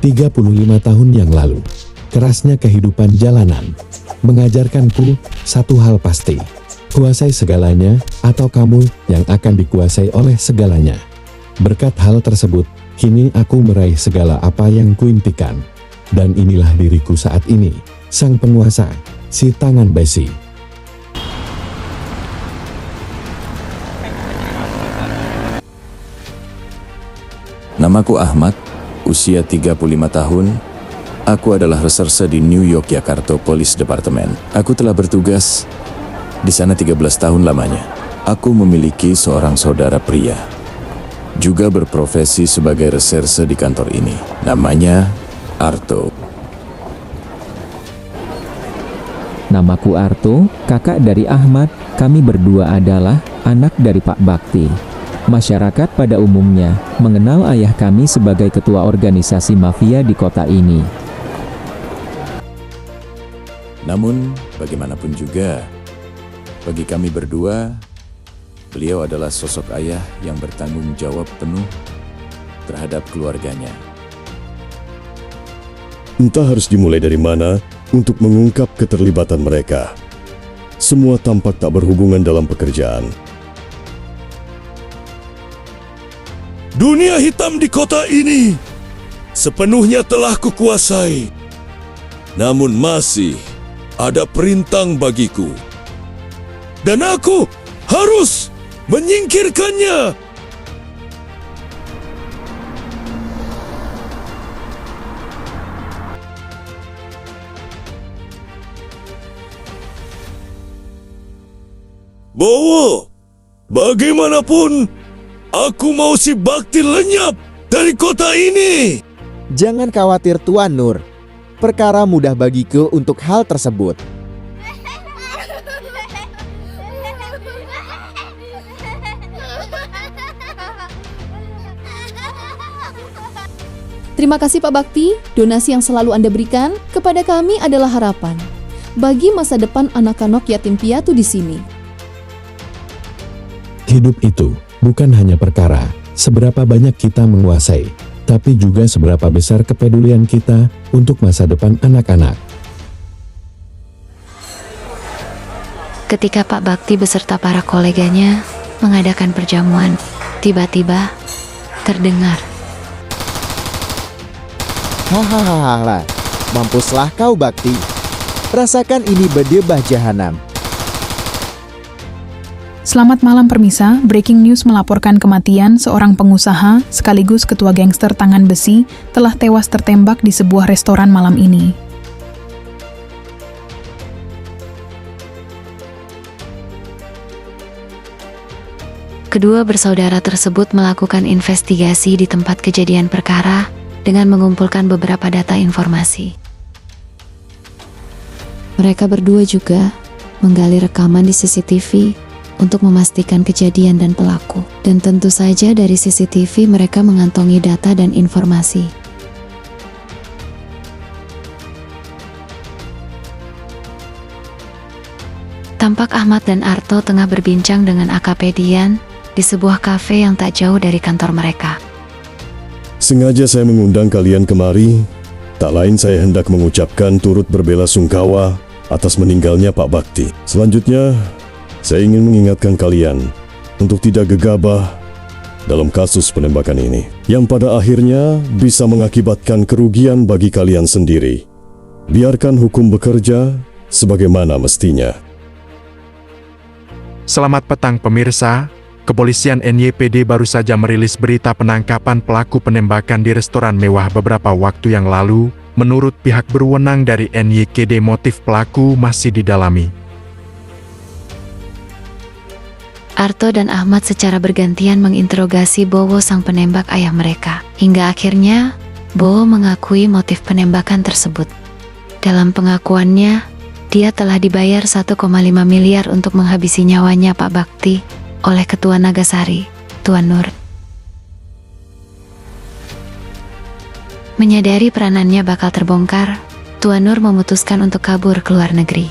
35 tahun yang lalu, kerasnya kehidupan jalanan mengajarkanku satu hal pasti. Kuasai segalanya atau kamu yang akan dikuasai oleh segalanya. Berkat hal tersebut, kini aku meraih segala apa yang kuimpikan. Dan inilah diriku saat ini, sang penguasa, si tangan besi. Namaku Ahmad, usia 35 tahun. Aku adalah reserse di New Yogyakarta Police Department. Aku telah bertugas di sana 13 tahun lamanya. Aku memiliki seorang saudara pria, juga berprofesi sebagai reserse di kantor ini. Namanya Arto. Namaku Arto, kakak dari Ahmad. Kami berdua adalah anak dari Pak Bakti. Masyarakat pada umumnya mengenal ayah kami sebagai ketua organisasi mafia di kota ini. Namun, bagaimanapun juga, bagi kami berdua, beliau adalah sosok ayah yang bertanggung jawab penuh terhadap keluarganya. Entah harus dimulai dari mana untuk mengungkap keterlibatan mereka. Semua tampak tak berhubungan dalam pekerjaan. Dunia hitam di kota ini sepenuhnya telah kukuasai. Namun masih ada perintang bagiku. Dan aku harus menyingkirkannya. Bowo, bagaimanapun, aku mau si Bakti lenyap dari kota ini. Jangan khawatir Tuan Nur, perkara mudah bagiku untuk hal tersebut. Terima kasih Pak Bakti, donasi yang selalu Anda berikan kepada kami adalah harapan bagi masa depan anak-anak yatim piatu di sini. Hidup itu bukan hanya perkara seberapa banyak kita menguasai, tapi juga seberapa besar kepedulian kita untuk masa depan anak-anak. Ketika Pak Bakti beserta para koleganya mengadakan perjamuan, tiba-tiba terdengar. Hahaha, mampuslah kau Bakti. Rasakan ini bedebah jahanam. Selamat malam permisa, breaking news melaporkan kematian seorang pengusaha sekaligus ketua gangster tangan besi telah tewas tertembak di sebuah restoran malam ini. Kedua bersaudara tersebut melakukan investigasi di tempat kejadian perkara dengan mengumpulkan beberapa data informasi. Mereka berdua juga menggali rekaman di CCTV untuk memastikan kejadian dan pelaku. Dan tentu saja dari CCTV mereka mengantongi data dan informasi. Tampak Ahmad dan Arto tengah berbincang dengan AKP Dian di sebuah kafe yang tak jauh dari kantor mereka. Sengaja saya mengundang kalian kemari, tak lain saya hendak mengucapkan turut berbelasungkawa atas meninggalnya Pak Bakti. Selanjutnya, saya ingin mengingatkan kalian untuk tidak gegabah dalam kasus penembakan ini, yang pada akhirnya bisa mengakibatkan kerugian bagi kalian sendiri. Biarkan hukum bekerja sebagaimana mestinya. Selamat petang pemirsa, Kepolisian NYPD baru saja merilis berita penangkapan pelaku penembakan di restoran mewah beberapa waktu yang lalu. Menurut pihak berwenang dari NYPD, motif pelaku masih didalami. Arto dan Ahmad secara bergantian menginterogasi Bowo sang penembak ayah mereka. Hingga akhirnya, Bowo mengakui motif penembakan tersebut. Dalam pengakuannya, dia telah dibayar 1,5 miliar untuk menghabisi nyawanya Pak Bakti oleh Ketua Nagasari, Tuan Nur. Menyadari peranannya bakal terbongkar, Tuan Nur memutuskan untuk kabur ke luar negeri.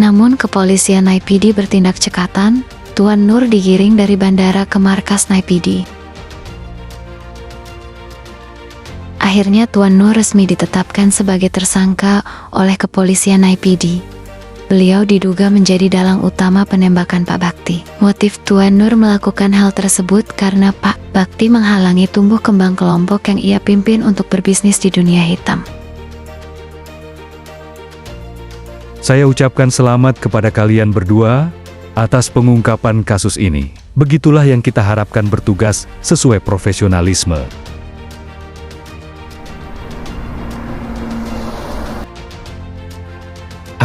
Namun kepolisian NYPD bertindak cekatan, Tuan Nur digiring dari bandara ke markas NYPD. Akhirnya Tuan Nur resmi ditetapkan sebagai tersangka oleh kepolisian IPD. Beliau diduga menjadi dalang utama penembakan Pak Bakti. Motif Tuan Nur melakukan hal tersebut karena Pak Bakti menghalangi tumbuh kembang kelompok yang ia pimpin untuk berbisnis di dunia hitam. Saya ucapkan selamat kepada kalian berdua atas pengungkapan kasus ini. Begitulah yang kita harapkan bertugas sesuai profesionalisme.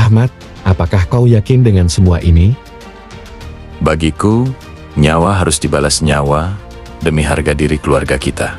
Ahmad, apakah kau yakin dengan semua ini? Bagiku, nyawa harus dibalas nyawa demi harga diri keluarga kita.